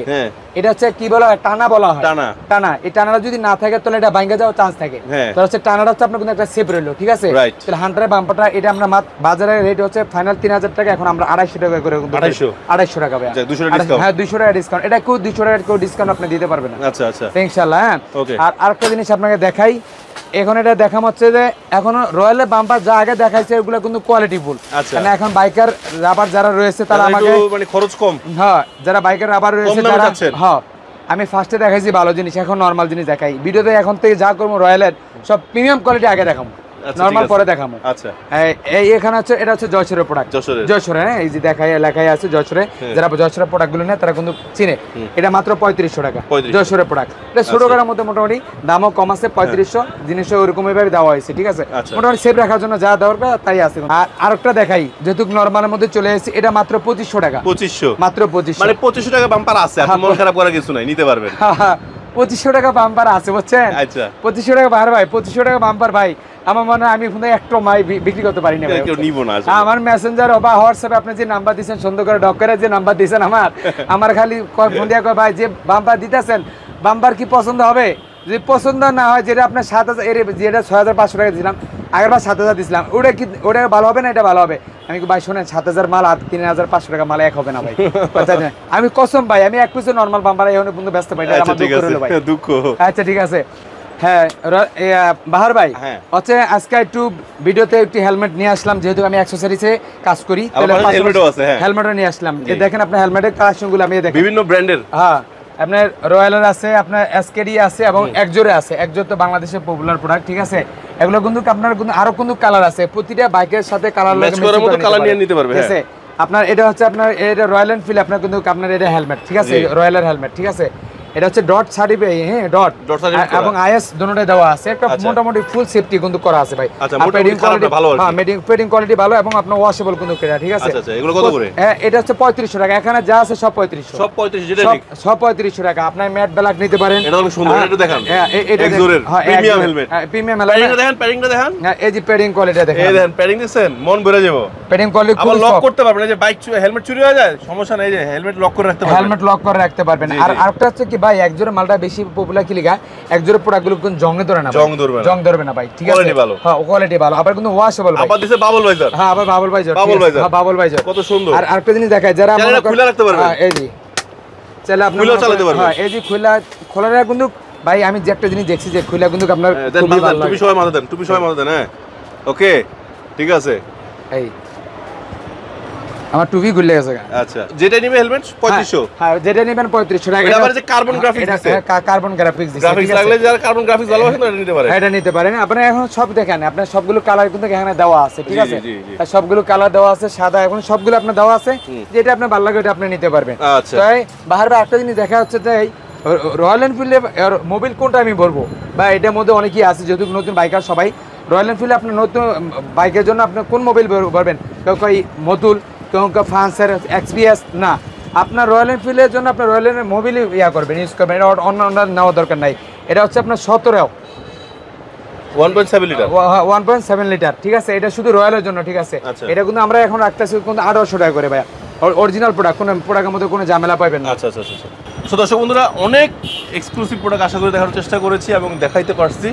এটা হচ্ছে কি বলা হয়, টানা বলা হয়। টানা, এই টানাটা যদি না থাকে তাহলে এটা ভাঙা যাওয়ার চান্স থাকে। তো হচ্ছে টানাটা হচ্ছে আপনার কিন্তু একটা সেফ রইলো, ঠিক আছে? তাহলে হান্টারের বাম্পারটা এটা আমরা বাজারের রেট হচ্ছে ফাইনাল 3000 টাকা, এখন আমরা 250 টাকা করে, 250 টাকা ভাই। হ্যাঁ 200 টাকা ডিসকাউন্ট, এটা কেউ 200 টাকা কেউ ডিসকাউন্ট আপনি দিতে পারবেন না। আচ্ছা আচ্ছা ইনশাআল্লাহ। হ্যাঁ, আর আরেকটা জিনিস আপনাকে দেখাই, এখন এটা দেখাম হচ্ছে যে এখন রয়্যালের বাম্পার যা আগে দেখাইছে ওগুলো কিন্তু কোয়ালিটি ফুল। মানে এখন বাইকার রাবার যারা রয়েছে তারা আমাকে মানে খরচ কম, হ্যাঁ যারা বাইকার রাবার রয়েছে তারা, হ্যাঁ আমি ফার্স্টে দেখাইছি ভালো জিনিস, এখন নরমাল জিনিস দেখাই। ভিডিওতে এখন থেকে যা করবো রয়্যালের সব প্রিমিয়াম কোয়ালিটি আগে দেখাবো, নরমাল পরে দেখাবো। আচ্ছা, এই এখানে হচ্ছে এটা হচ্ছে জয়সুরের প্রোডাক্ট, জয়সুরে। হ্যাঁ এই যে দেখাই লেখাই আছে জয়সুরে, যারা জয়সুরের প্রোডাক্ট গুলো নেয় তারা কিন্তু চিনে। এটা মাত্র 3500 টাকা জয়সুরের প্রোডাক্ট। এটা ছোট করার মধ্যে মোটামুটি দামও কম আছে, 3500 জিনিসও ওরকম ভাবে দেওয়া হয়েছে, ঠিক আছে? মোটামুটি সেভ রাখার জন্য যা দরকার তাই আছে। আর আরেকটা দেখাই, যেহেতু নরমালের মধ্যে চলে এসেছি, এটা মাত্র 2500 টাকা। 2500 মাত্র 2500, মানে 2500 টাকা বাম্পার আছে, আপনি মন খারাপ করার কিছু নাই, নিতে পারবেন। 2500 টাকা বাম্পার আছে বুঝছেন? আচ্ছা 2500 টাকা ভাই, 2500 টাকা বাম্পার ভাই। আমার মনে হয় আমি ফোনে একটা মাই বিক্রি করতে পারি না, কেউ নিব না। আমার মেসেঞ্জার বা হোয়াটসঅ্যাপে আপনি যে নাম্বার দিয়েছেন, সুন্দর করে ডক করে যে নাম্বার দিয়েছেন আমার খালি ফোন দিয়া কয় ভাই যে বাম্পার দিতেছেন বাম্পার কি পছন্দ হবে? যদি পছন্দ না হয়, যেটা আপনার 7000 এর যেটা 6500 টাকা দিয়েছিলাম, আগেরবার 7000 দিয়েছিলাম, ওটা কি ওটা ভালো হবে না এটা ভালো হবে? আমি ভাই শোনেন 7000 মাল আর 3500 টাকা মাল এক হবে না ভাই। আমি কসম ভাই, আমি এক পিসে নরমাল বাম্পার এখন পর্যন্ত ব্যস্ত পাই, আমার দুঃখ হলো ভাই, দুঃখ। আচ্ছা ঠিক আছে। হ্যাঁ বাহার ভাই, হচ্ছে আজকে একটু ভিডিওতে একটু হেলমেট নিয়ে আসলাম, যেহেতু আমি অ্যাকসেসরিজে কাজ করি, হেলমেটও নিয়ে আসলাম। দেখেন আপনার হেলমেটের কালেকশন গুলো আমি দেখেন বিভিন্ন ব্র্যান্ডের। হ্যাঁ আপনার রয়্যালের আছে, আপনার এসকেডি আছে এবং একজোরে আছে। একজোর তো বাংলাদেশের পপুলার প্রোডাক্ট, ঠিক আছে? এগুলো কিন্তু আপনার কিন্তু আরো কিন্তু কালার আছে, প্রতিটা বাইকের সাথে কালার নিতে পারবে। ঠিক আছে, আপনার এটা হচ্ছে আপনার এটা রয়্যাল এনফিল্ড, আপনার কিন্তু আপনার এটা হেলমেট, ঠিক আছে? রয়্যালের হেলমেট, ঠিক আছে? এটা হচ্ছে ডট সার্টিফাই, হ্যাঁ ডট এবং আইএস দুটোতে দেওয়া আছে। একটা মোটামুটি ফুল সেফটি কিন্তু করা আছে ভাই। আর পেডিং কোয়ালিটি ভালো, হ্যাঁ পেডিং কোয়ালিটি ভালো এবং আপনার ওয়াশেবল কিন্তু কেনা, ঠিক আছে? আচ্ছা এগুলো কত করে? এটা হচ্ছে 3500 টাকা। এখানে যা আছে সব 3500, সব 3500, যেটা ঠিক সব 3500 টাকা। আপনি ম্যাট ব্ল্যাক নিতে পারেন, এটা অনেক সুন্দর, এটা দেখেন। হ্যাঁ এটা এক্সোরের প্রিমিয়াম হেলমেট, প্রিমিয়াম হেলমেট। প্যাডিংটা দেখেন, হ্যাঁ এই যে প্যাডিং কোয়ালিটি দেখেন, এই দেখেন প্যাডিং দিবেন মন ভরে যাবে। প্যাডিং কোয়ালিটি খুব লক করতে পারবেন, এই যে বাইক হেলমেট চুরি হয়ে যায় সমস্যা নাই, এই যে হেলমেট লক করে রাখতে পারবেন, হেলমেট লক করে রাখতে পারবেন। আর আরেকটা হচ্ছে কি ভাই, একজোড়া মালটা বেশি পপুলার কি লিগা, একজোড়া প্রোডাক্টগুলো কিন্তু জং ধরে না, জং ধরবে না ভাই, ঠিক আছে? কোয়ালিটি ভালো, হ্যাঁ কোয়ালিটি ভালো, আবার কিন্তু ওয়াশেবল ভাই। আবার দিছে বাবল ভাইজার, হ্যাঁ আবার বাবল ভাইজার, হ্যাঁ বাবল ভাইজার কত সুন্দর। আর আরেকটা জিনিস দেখায়, যারা আমরা খুলে রাখতে পারবেন, হ্যাঁ এই যে চাইলে আপনি খুলে চালাতে পারবেন, হ্যাঁ এই যে খোলাটা কিন্তু ভাই আমি যে একটা জিনিস দেখছি যে খুলে কিন্তু আপনার টুপি সবাই মাথা দেন হ্যাঁ ওকে ঠিক আছে এই আমার টুপি খুলে গেছে। আচ্ছা যেটা নিবে হেলমেট 3500 হ্যাঁ যেটা নেবেন 3500 টাকা। এটা যে কার্বন গ্রাফিক্স আছে, কার্বন গ্রাফিক্স দিছে, গ্রাফিক্স লাগলে যারা কার্বন গ্রাফিক্স ভালোবাসেন এটা নিতে পারেন। এটা নিতে পারেন। আপনারা এখন সব দেখেন, আপনার সবগুলো কালার কিন্তু এখানে দেওয়া আছে, ঠিক আছে? সবগুলো কালার দেওয়া আছে, সাদা এখন সবগুলো আপনার দেওয়া আছে, যেটা আপনার ভালো লাগে ওটা আপনি নিতে পারবেন। আচ্ছা তাই বাহার একটা জিনিস দেখা হচ্ছে যে রয়্যাল এনফিল্ডে মোবিল কোনটা আমি বলবো বা এটার মধ্যে অনেকেই আছে, যেহেতু নতুন বাইকার সবাই রয়্যাল এনফিল্ডে আপনার নতুন বাইকের জন্য আপনি কোন মোবিল বলবেন? কেউ কই মতুল, কেউ ফ্রান্সের এক্সপিএস, না আপনার রয়্যাল এনফিল্ডের জন্য আপনার রয়্যাল এনফিল্ড মোবিল ইয়া করবেন, ইউজ করবেন। এটা অন্য নেওয়া দরকার নাই। এটা হচ্ছে আপনার 1.7 লিটার, ঠিক আছে? এটা শুধু রয়্যালের জন্য, ঠিক আছে? এটা কিন্তু আমরা এখন রাখতেছি কিন্তু 1800 টাকা করে ভাইয়া, অরিজিনাল প্রোডাক্ট, কোনো প্রোডাক্টের মধ্যে কোনো ঝামেলা পাবেন না। আচ্ছা আচ্ছা আচ্ছা। সো দর্শক বন্ধুরা, অনেক এক্সক্লুসিভ প্রোডাক্ট আশা করে দেখার চেষ্টা করেছি এবং দেখাইতে পারছি।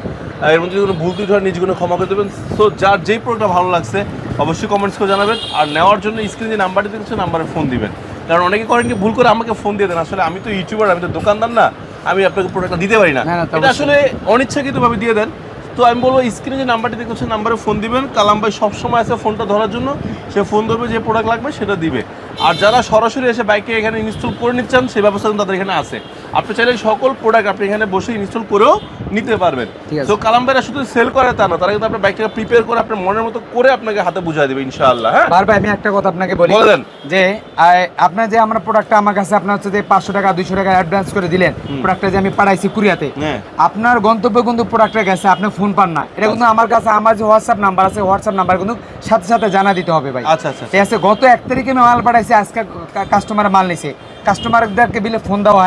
এর মধ্যে যদি কোনো ভুল ত্রুটি হয় নিজেকে ক্ষমা করে দেবেন। সো যার যেই প্রোডাক্টটা ভালো লাগছে অবশ্যই কমেন্টস করে জানাবেন, আর নেওয়ার জন্য স্ক্রিনে যে নাম্বারটি দেখছেন নাম্বারে ফোন দিবেন। কারণ অনেকে করেন কি ভুল করে আমাকে ফোন দিয়ে দেন, আসলে আমি তো ইউটিউবার, আমি তো দোকানদার না, আমি আপনাকে প্রোডাক্টটা দিতে পারি না, এটা আসলে অনিচ্ছাকৃতভাবে দিয়ে দেন। তো আমি বলবো স্ক্রিনে যে নাম্বারটি দেখছেন নাম্বারে ফোন দিবেন। কালাম ভাই সবসময় আছে ফোনটা ধরার জন্য, সে ফোন ধরবে, যে প্রোডাক্ট লাগবে সেটা দিবে। আর যারা সরাসরি এসে বাইকে এখানে ইনস্টল করে নিচ্ছেন সেই ব্যবস্থা কিন্তু তাদের এখানে আছে। আপনি চাইলে সকল প্রোডাক্ট আপনি এখানে বসে ইনস্টল করেও নিতে পারবেন। তো কালাম ভাইরা শুধু সেল করে তা না, তারা কিন্তু আপনার বাইকটাকে প্রিপেয়ার করে আপনার মনের মতো করে আপনাকে হাতে বুঝিয়ে দেবে ইনশাআল্লাহ। হ্যাঁ ভাই আমি একটা কথা আপনাকে বলি, যে আপনার যে আমার প্রোডাক্টটা আমার কাছে আপনার হচ্ছে যে 500 টাকা 200 টাকা অ্যাডভান্স করে দিলেন, প্রোডাক্টটা যে আমি পাঠাইছি কুরিয়াতে, আপনার গন্তব্য কিন্তু প্রোডাক্টটা গেছে, আপনি ফোন পান না, এটা কিন্তু আমার কাছে আমার যে হোয়াটসঅ্যাপ নাম্বার আছে, হোয়াটসঅ্যাপ নাম্বার কিন্তু সাথে সাথে জানা দিতে হবে ভাই। আচ্ছা আচ্ছা ঠিক আছে? গত 1 তারিখে আমি মাল পাঠাইছি, আজকে কাস্টমার মাল নিছে, কাস্টমারদেরকে বিলে ফোন দেওয়া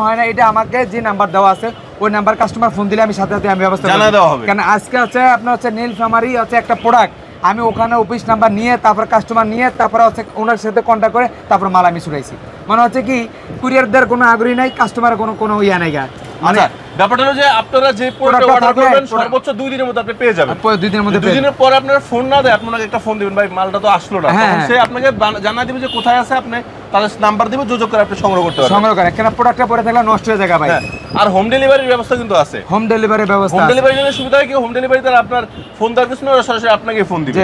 হয় না, এটা আমাকে যে নাম্বার দেওয়া আছে ওই নাম্বার কাস্টমার ফোন দিলে আমি সাথে সাথে আমি ব্যবস্থা জানা দেওয়া হবে। কারণ আজকে হচ্ছে আপনার হচ্ছে নীলফামারী হচ্ছে একটা প্রোডাক্ট, আমি ওখানে অফিস নাম্বার নিয়ে তারপর কাস্টমার নিয়ে তারপরে হচ্ছে ওনার সাথে কন্ট্যাক্ট করে তারপর মাল আমি ছুটাইছি। মানে হচ্ছে কি কুরিয়ারদের কোনো আগ্রহী নাই, কাস্টমারের কোনো ইয়া নাই। মানে ব্যাপারটা হলো যে আপনারা যে প্রোডাক্ট অর্ডার করবেন সর্বোচ্চ 2 দিনের মধ্যে আপনি পেয়ে যাবেন। 2 দিনের মধ্যে, 2 দিনের পরে আপনার ফোন না দেয়, আপনাকে একটা ফোন দিবেন, ভাই মালটা তো আসলো না, তখন সে আপনাকে জানাই দিবে যে কোথায় আছে, আপনি তাদের নাম্বার দিবে, যোগাযোগ করে আপনি সংগ্রহ করতে পারবেন। সংগ্রহ করে কেন প্রোডাক্টটা পরে থাকলে নষ্ট হয়ে যায় ভাই। আর হোম ডেলিভারির ব্যবস্থা কিন্তু আছে। হোম ডেলিভারির ব্যবস্থা, হোম ডেলিভারির জন্য সুবিধা হয় কি, হোম ডেলিভারিতে আপনার ফোন দেওয়ার কিছু না, সরাসরি আপনাকে ফোন দিবে।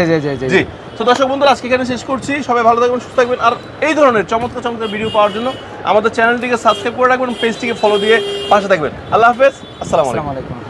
জি। তো দর্শক বন্ধুরা, আজকে এখানে শেষ করছি। সবাই ভালো থাকবেন, সুস্থ থাকবেন, আর এই ধরনের চমৎকার ভিডিও পাওয়ার জন্য আমাদের চ্যানেলটিকে সাবস্ক্রাইব করে রাখবেন, পেজটিকে ফলো দিয়ে পাশে থাকবেন। আল্লাহ হাফেজ, আসসালামু আলাইকুম।